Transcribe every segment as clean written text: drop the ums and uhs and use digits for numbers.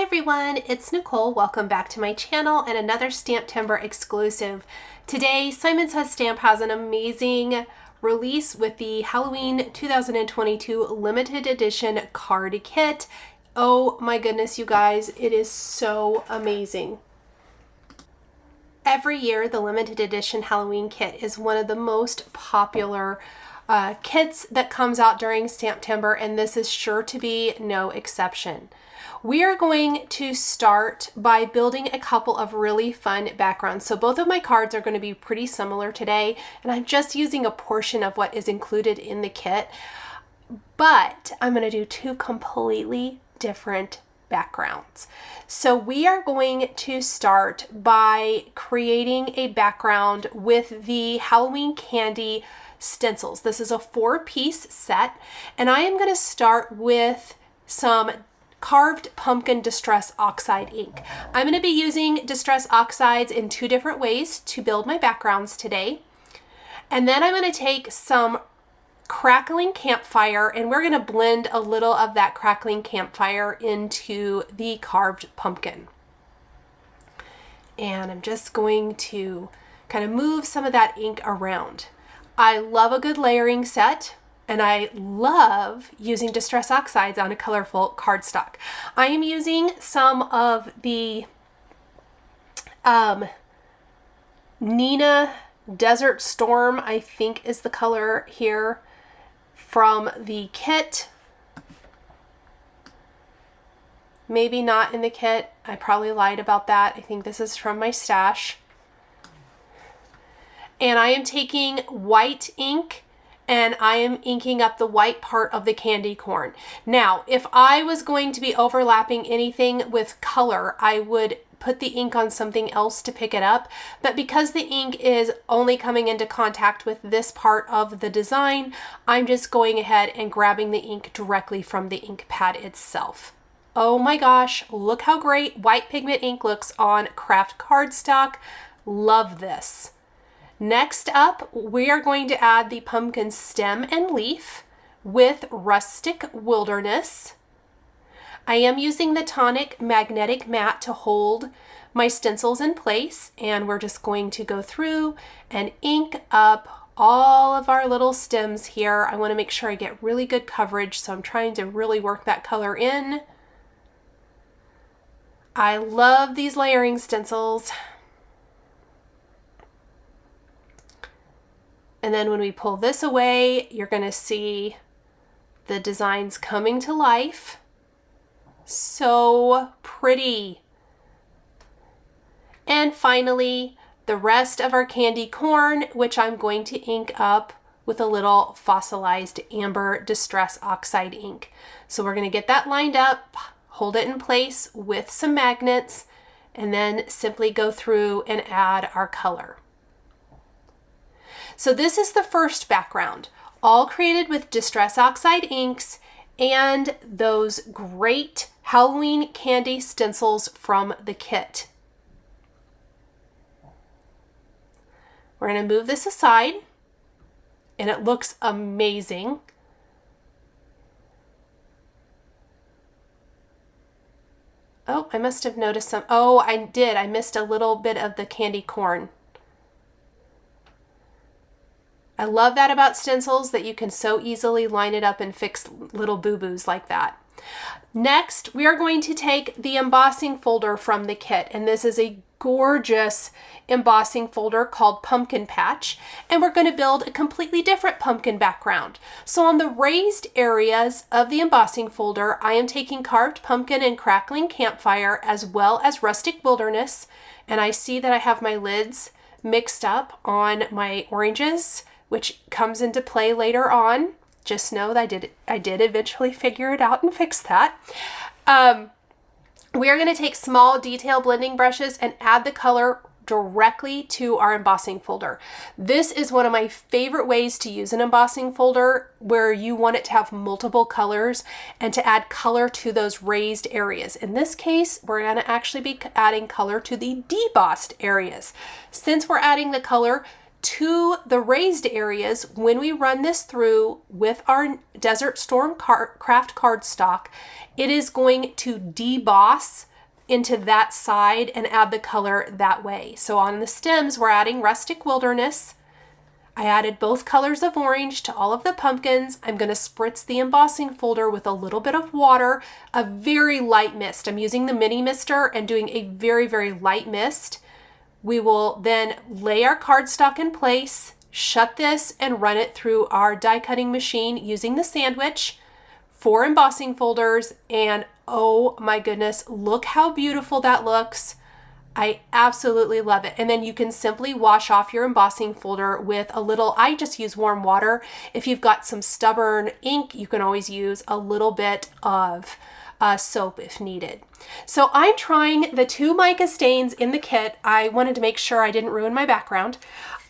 everyone, it's Nicole. Welcome back to my channel and another STAMPtember exclusive. Today, Simon Says Stamp has an amazing release with the Halloween 2022 limited edition card kit. Oh my goodness, you guys, it is so amazing. Every year, the limited edition Halloween kit is one of the most popular kits that comes out during STAMPtember, and this is sure to be no exception. We are going to start by building a couple of really fun backgrounds. So both of my cards are going to be pretty similar today, and I'm just using a portion of what is included in the kit, but I'm going to do two completely different backgrounds. So we are going to start by creating a background with the Halloween candy stencils. This is a 4-piece set, and I am going to start with some carved pumpkin distress oxide ink. I'm going to be using distress oxides in two different ways to build my backgrounds today. And then I'm going to take some crackling campfire, and we're going to blend a little of that crackling campfire into the carved pumpkin. And I'm just going to kind of move some of that ink around. I love a good layering set, and I love using distress oxides on a colorful cardstock. I am using some of the Nina Desert Storm, I think is the color here, from the kit. Maybe not in the kit. I probably lied about that. I think this is from my stash. And I am taking white ink, and I am inking up the white part of the candy corn. Now, if I was going to be overlapping anything with color, I would put the ink on something else to pick it up. But because the ink is only coming into contact with this part of the design, I'm just going ahead and grabbing the ink directly from the ink pad itself. Oh my gosh, look how great white pigment ink looks on craft cardstock. Love this. Next up, we are going to add the pumpkin stem and leaf with Rustic Wilderness. I am using the Tonic Magnetic Matte to hold my stencils in place, and we're just going to go through and ink up all of our little stems here. I want to make sure I get really good coverage, so I'm trying to really work that color in. I love these layering stencils. And then when we pull this away, you're going to see the designs coming to life. So pretty. And finally, the rest of our candy corn, which I'm going to ink up with a little fossilized amber distress oxide ink. So we're going to get that lined up, hold it in place with some magnets, and then simply go through and add our color. So this is the first background, all created with distress oxide inks and those great Halloween candy stencils from the kit. We're going to move this aside, and it looks amazing. Oh, I must have noticed some. Oh, I did. I missed a little bit of the candy corn. I love that about stencils, that you can so easily line it up and fix little boo-boos like that. Next, we are going to take the embossing folder from the kit, and this is a gorgeous embossing folder called Pumpkin Patch, and we're going to build a completely different pumpkin background. So on the raised areas of the embossing folder, I am taking carved pumpkin and crackling campfire as well as Rustic Wilderness, and I see that I have my lids mixed up on my oranges, which comes into play later on. Just know that I did eventually figure it out and fix that. We are going to take small detail blending brushes and add the color directly to our embossing folder. This is one of my favorite ways to use an embossing folder, where you want it to have multiple colors and to add color to those raised areas. In this case, we're going to actually be adding color to the debossed areas. Since we're adding the color to the raised areas, when we run this through with our Desert Storm craft cardstock, it is going to deboss into that side and add the color that way. So on the stems, we're adding Rustic Wilderness. I added both colors of orange to all of the pumpkins. I'm going to spritz the embossing folder with a little bit of water, a very light mist. I'm using the mini mister and doing a very, very light mist. We will then lay our cardstock in place, shut this, and run it through our die cutting machine using the sandwich, 4 embossing folders, and oh my goodness, look how beautiful that looks. I absolutely love it. And then you can simply wash off your embossing folder with a little, I just use warm water. If you've got some stubborn ink, you can always use a little bit of soap if needed. So I'm trying the 2 mica stains in the kit. I wanted to make sure I didn't ruin my background.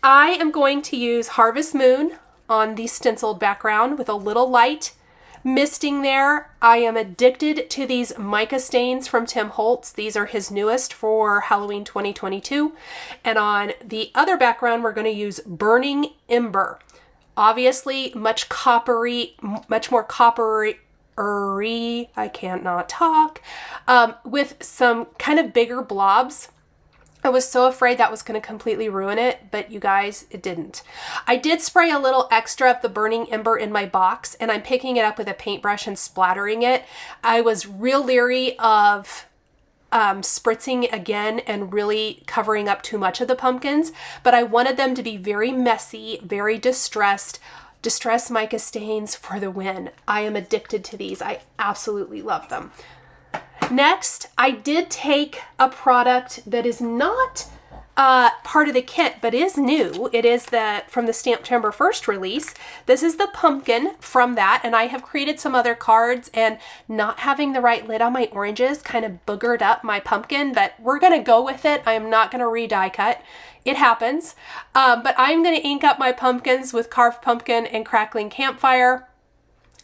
I am going to use Harvest Moon on the stenciled background with a little light misting there. I am addicted to these mica stains from Tim Holtz. These are his newest for Halloween 2022. And on the other background, we're going to use Burning Ember. Obviously, much more coppery, I can't not talk, with some kind of bigger blobs. I was so afraid that was going to completely ruin it, but you guys, it didn't. I did spray a little extra of the Burning Ember in my box, and I'm picking it up with a paintbrush and splattering it. I was real leery of spritzing again and really covering up too much of the pumpkins, but I wanted them to be very messy, very distressed mica stains for the win. I am addicted to these. I absolutely love them. Next, I did take a product that is not part of the kit, but is new. It is from the STAMPtember first release. This is the pumpkin from that, and I have created some other cards, and not having the right lid on my oranges kind of boogered up my pumpkin, but we're going to go with it. I am not going to re-die cut. It happens. But I'm going to ink up my pumpkins with Carved Pumpkin and Crackling Campfire.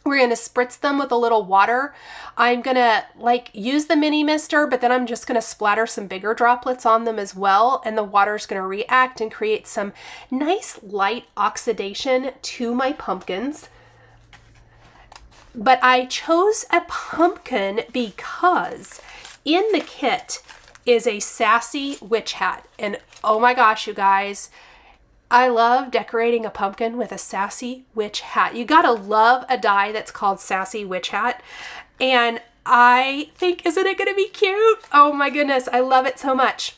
We're going to spritz them with a little water. I'm going to use the mini mister, but then I'm just going to splatter some bigger droplets on them as well. And the water is going to react and create some nice light oxidation to my pumpkins. But I chose a pumpkin because in the kit is a Sassy witch hat. And oh my gosh, you guys, I love decorating a pumpkin with a Sassy witch hat. You gotta love a die that's called Sassy witch hat. And I think, isn't it gonna be cute? Oh my goodness, I love it so much.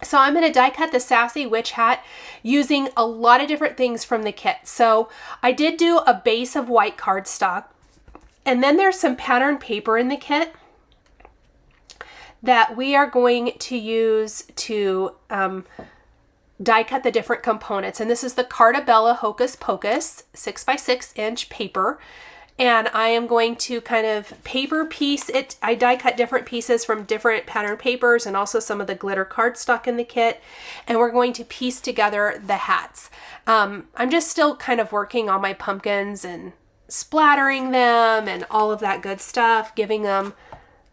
So I'm gonna die cut the Sassy witch hat using a lot of different things from the kit. So I did do a base of white cardstock, and then there's some pattern paper in the kit that we are going to use to die cut the different components. And this is the Carta Bella Hocus Pocus 6x6 inch paper. And I am going to kind of paper piece it. I die cut different pieces from different pattern papers and also some of the glitter cardstock in the kit. And we're going to piece together the hats. I'm just still kind of working on my pumpkins and splattering them and all of that good stuff, giving them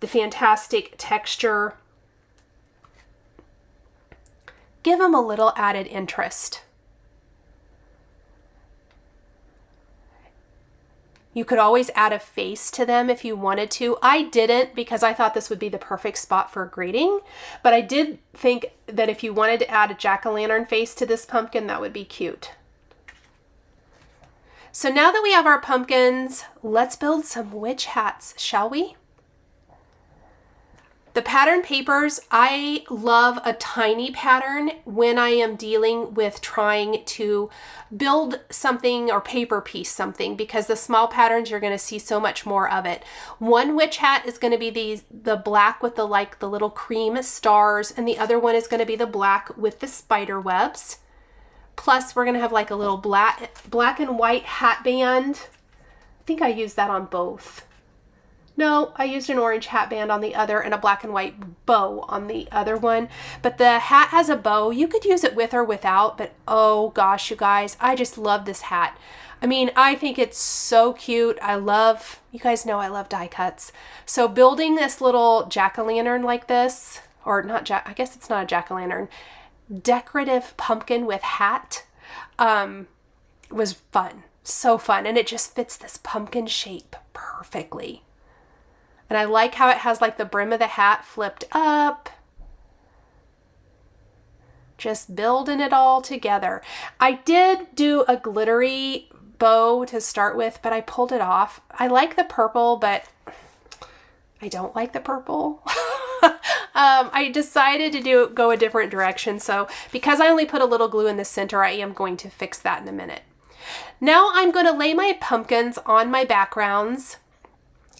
the fantastic texture. Give them a little added interest. You could always add a face to them if you wanted to. I didn't because I thought this would be the perfect spot for grading, but I did think that if you wanted to add a jack-o'-lantern face to this pumpkin, that would be cute. So now that we have our pumpkins, let's build some witch hats, shall we? The pattern papers, I love a tiny pattern when I am dealing with trying to build something or paper piece something, because the small patterns, you're going to see so much more of it. One witch hat is going to be the black with the little cream stars, and the other one is going to be the black with the spider webs. Plus we're going to have like a little black and white hat band. I think I used that on both. No, I used an orange hat band on the other and a black and white bow on the other one. But the hat has a bow. You could use it with or without, but oh gosh, you guys, I just love this hat. I mean, I think it's so cute. You guys know I love die cuts. So building this little jack-o'-lantern like this, or not I guess it's not a jack-o'-lantern, decorative pumpkin with hat, was fun. So fun. And it just fits this pumpkin shape perfectly. And I like how it has like the brim of the hat flipped up. Just building it all together. I did do a glittery bow to start with, but I pulled it off. I like the purple, but I don't like the purple. I decided to go a different direction. So because I only put a little glue in the center, I am going to fix that in a minute. Now I'm going to lay my pumpkins on my backgrounds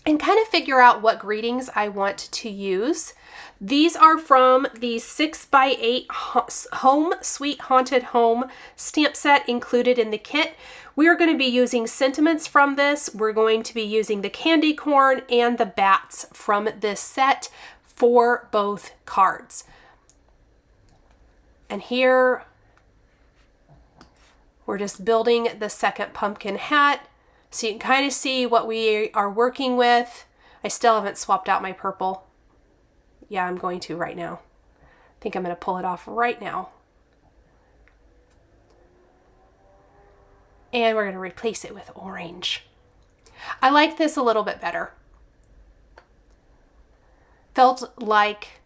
and kind of figure out what greetings I want to use. These are from the 6x8 Home Sweet Haunted Home stamp set included in the kit. We are going to be using sentiments from this. We're going to be using the candy corn and the bats from this set for both cards. And here we're just building the second pumpkin hat, so you can kind of see what we are working with. I still haven't swapped out my purple. Yeah, I'm going to right now. I think I'm going to pull it off right now. And we're going to replace it with orange. I like this a little bit better. Felt like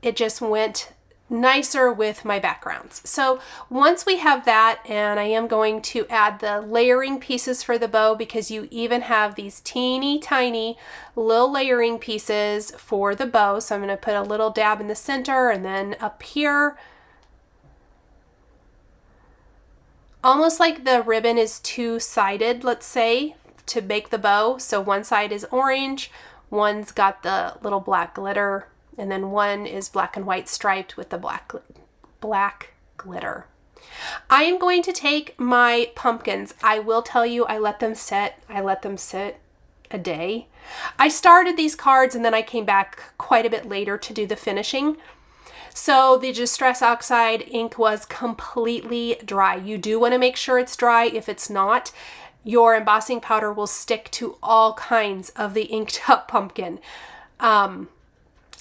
it just went nicer with my backgrounds. So once we have that, and I am going to add the layering pieces for the bow, because you even have these teeny tiny little layering pieces for the bow. So I'm going to put a little dab in the center and then up here. Almost like the ribbon is two-sided, let's say, to make the bow. So one side is orange, one's got the little black glitter, and then one is black and white striped with the black glitter. I am going to take my pumpkins. I will tell you, I let them sit a day. I started these cards and then I came back quite a bit later to do the finishing. So the Distress Oxide ink was completely dry. You do want to make sure it's dry. If it's not, your embossing powder will stick to all kinds of the inked up pumpkin.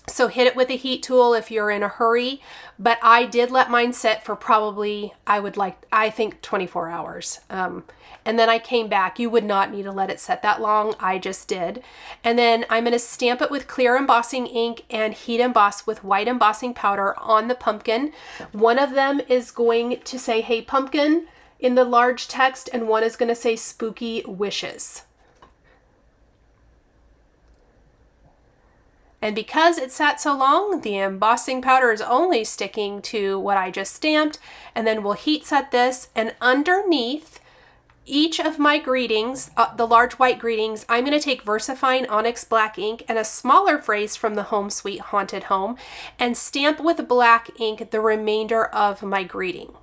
So hit it with a heat tool if you're in a hurry, but I did let mine sit for probably, I think 24 hours. And then I came back. You would not need to let it set that long. I just did. And then I'm going to stamp it with clear embossing ink and heat emboss with white embossing powder on the pumpkin. One of them is going to say, "Hey pumpkin," in the large text, and one is going to say "Spooky Wishes." And because it sat so long, the embossing powder is only sticking to what I just stamped, and then we'll heat set this, and underneath each of my greetings, the large white greetings, I'm going to take VersaFine Onyx Black ink and a smaller phrase from the Home Sweet Haunted Home and stamp with black ink the remainder of my greeting.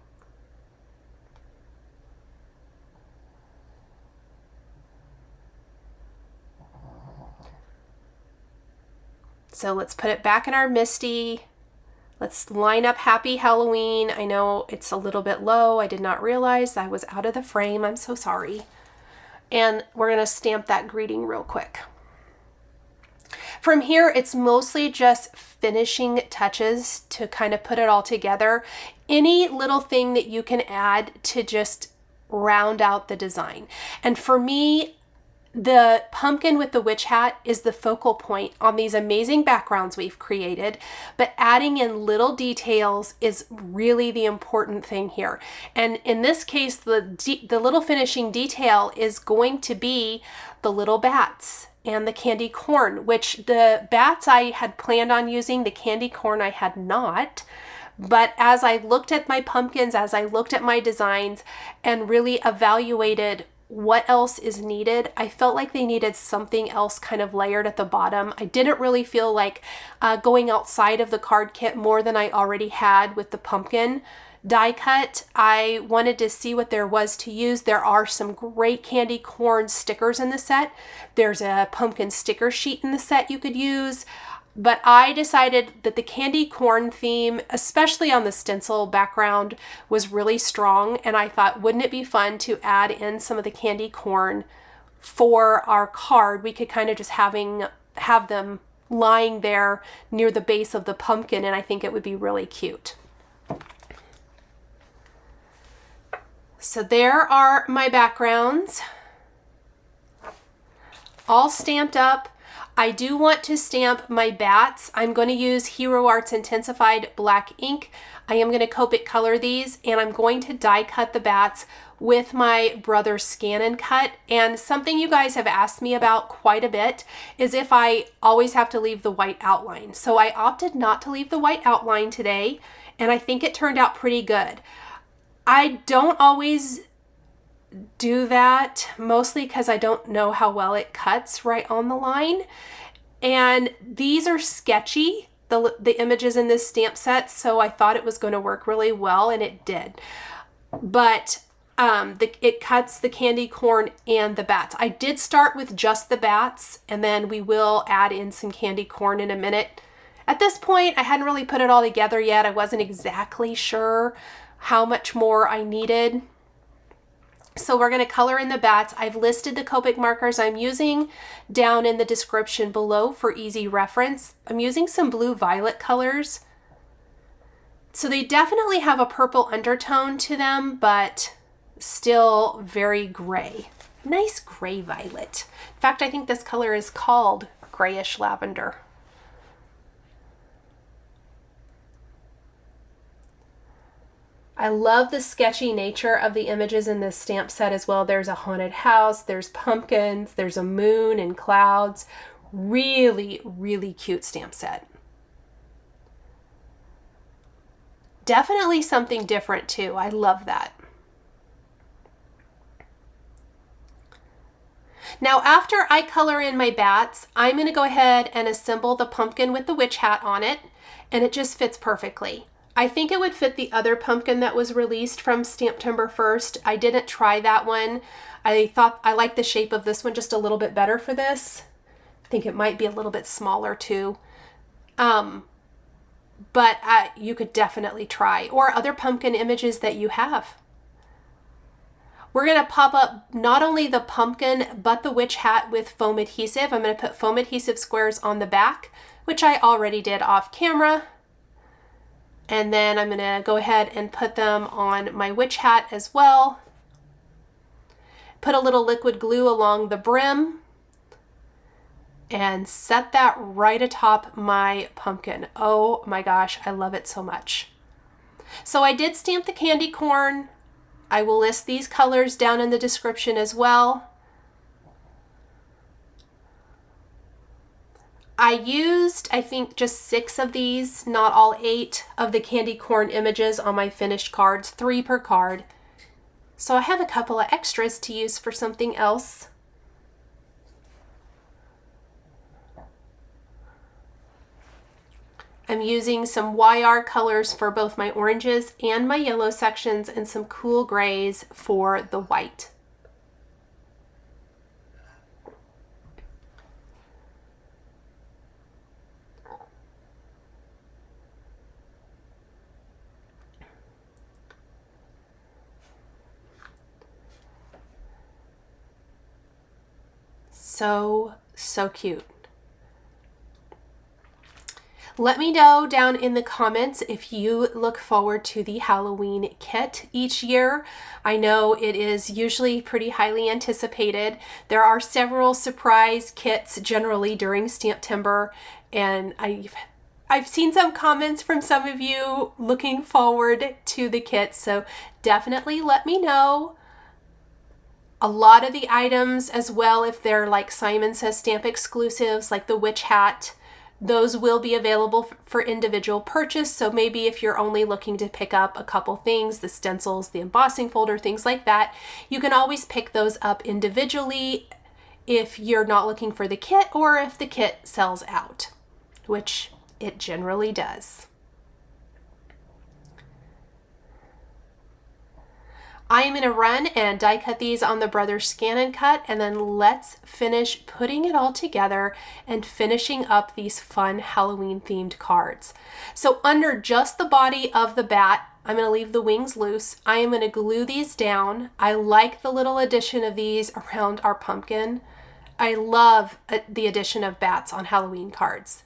So let's put it back in our MISTI. Let's line up Happy Halloween. I know it's a little bit low. I did not realize I was out of the frame. I'm so sorry. And we're going to stamp that greeting real quick. From here, it's mostly just finishing touches to kind of put it all together. Any little thing that you can add to just round out the design. And for me, the pumpkin with the witch hat is the focal point on these amazing backgrounds we've created, but adding in little details is really the important thing here. And in this case, the little finishing detail is going to be the little bats and the candy corn, which the bats I had planned on using, the candy corn I had not. But as I looked at my pumpkins, as I looked at my designs and really evaluated what else is needed, I felt like they needed something else kind of layered at the bottom. I didn't really feel like going outside of the card kit more than I already had with the pumpkin die cut. I wanted to see what there was to use. There are some great candy corn stickers in the set. There's a pumpkin sticker sheet in the set you could use. But I decided that the candy corn theme, especially on the stencil background, was really strong. And I thought, wouldn't it be fun to add in some of the candy corn for our card? We could kind of just have them lying there near the base of the pumpkin, and I think it would be really cute. So there are my backgrounds, all stamped up. I do want to stamp my bats. I'm going to use Hero Arts Intensified black ink. I am going to Copic color these, and I'm going to die cut the bats with my brother's Scan and Cut. And something you guys have asked me about quite a bit is if I always have to leave the white outline. So I opted not to leave the white outline today, and I think it turned out pretty good. I don't always do that, mostly because I don't know how well it cuts right on the line. And these are sketchy, the images in this stamp set, so I thought it was going to work really well, and it did. But it cuts the candy corn and the bats. I did start with just the bats, and then we will add in some candy corn in a minute. At this point, I hadn't really put it all together yet. I wasn't exactly sure how much more I needed. So we're going to color in the bats. I've listed the Copic markers I'm using down in the description below for easy reference. I'm using some blue-violet colors. So they definitely have a purple undertone to them, but still very gray. Nice gray violet. In fact, I think this color is called grayish lavender. I love the sketchy nature of the images in this stamp set as well. There's a haunted house, there's pumpkins, there's a moon and clouds. Really, really cute stamp set. Definitely something different too. I love that. Now, after I color in my bats, I'm going to go ahead and assemble the pumpkin with the witch hat on it, and it just fits perfectly. I think it would fit the other pumpkin that was released from STAMPtember first. I didn't try that one. I thought I liked the shape of this one just a little bit better for this. I think it might be a little bit smaller too. But you could definitely try, or other pumpkin images that you have. We're going to pop up not only the pumpkin, but the witch hat with foam adhesive. I'm going to put foam adhesive squares on the back, which I already did off camera. And then I'm going to go ahead and put them on my witch hat as well. Put a little liquid glue along the brim and set that right atop my pumpkin. Oh my gosh, I love it so much. So I did stamp the candy corn. I will list these colors down in the description as well. I used, I think, just 6 of these, not all 8 of the candy corn images on my finished cards, 3 per card. So I have a couple of extras to use for something else. I'm using some YR colors for both my oranges and my yellow sections, and some cool grays for the white. So cute. Let me know down in the comments if you look forward to the Halloween kit each year. I know it is usually pretty highly anticipated. There are several surprise kits generally during STAMPtember, and I've seen some comments from some of you looking forward to the kit, so definitely let me know. A lot of the items as well, if they're like Simon Says stamp exclusives, like the witch hat, those will be available for individual purchase. So maybe if you're only looking to pick up a couple things, the stencils, the embossing folder, things like that, you can always pick those up individually if you're not looking for the kit, or if the kit sells out, which it generally does. I am going to run and die cut these on the Brother Scan and Cut, and then let's finish putting it all together and finishing up these fun Halloween themed cards. So under just the body of the bat, I'm going to leave the wings loose. I am going to glue these down. I like the little addition of these around our pumpkin. I love the addition of bats on Halloween cards.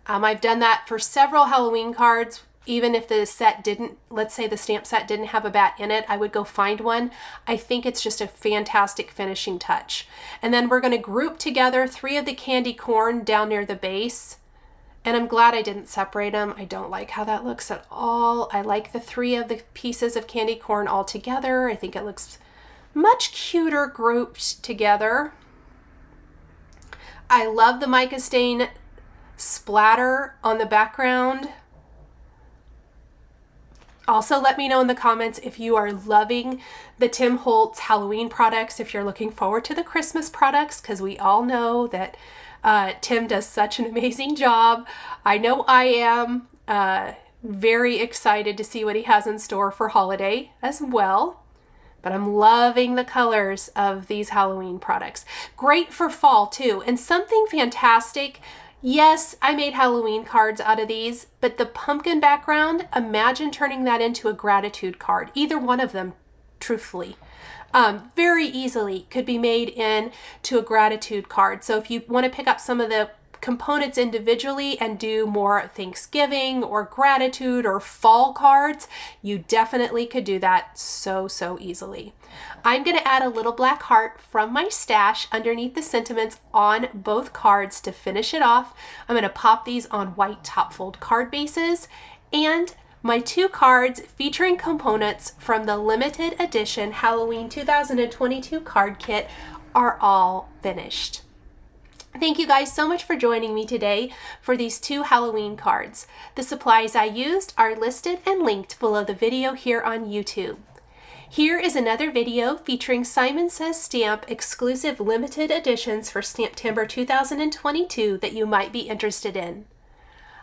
I've done that for several Halloween cards even if the set didn't, let's say the stamp set didn't have a bat in it, I would go find one. I think it's just a fantastic finishing touch. And then we're going to group together 3 of the candy corn down near the base. And I'm glad I didn't separate them. I don't like how that looks at all. I like the 3 of the pieces of candy corn all together. I think it looks much cuter grouped together. I love the mica stain splatter on the background. Also, let me know in the comments if you are loving the Tim Holtz Halloween products, if you're looking forward to the Christmas products, because we all know that Tim does such an amazing job. I know I am very excited to see what he has in store for holiday as well. But I'm loving the colors of these Halloween products. Great for fall too. And something fantastic, yes, I made Halloween cards out of these, but the pumpkin background, imagine turning that into a gratitude card. Either one of them, truthfully. Very easily could be made into a gratitude card. So if you want to pick up some of the components individually and do more Thanksgiving or gratitude or fall cards, you definitely could do that so easily. I'm going to add a little black heart from my stash underneath the sentiments on both cards to finish it off. I'm going to pop these on white top fold card bases, and my 2 cards featuring components from the limited edition Halloween 2022 card kit are all finished. Thank you guys so much for joining me today for these 2 Halloween cards. The supplies I used are listed and linked below the video here on YouTube. Here is another video featuring Simon Says Stamp exclusive limited editions for STAMPtember 2022 that you might be interested in.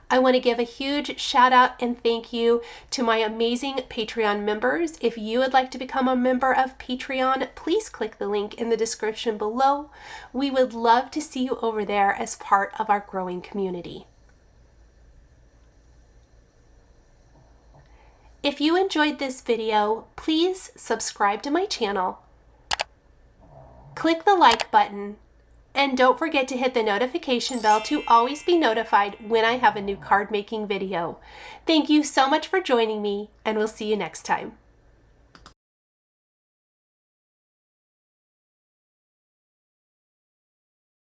I want to give a huge shout out and thank you to my amazing Patreon members. If you would like to become a member of Patreon, please click the link in the description below. We would love to see you over there as part of our growing community. If you enjoyed this video, please subscribe to my channel, click the like button, and don't forget to hit the notification bell to always be notified when I have a new card making video. Thank you so much for joining me, and we'll see you next time.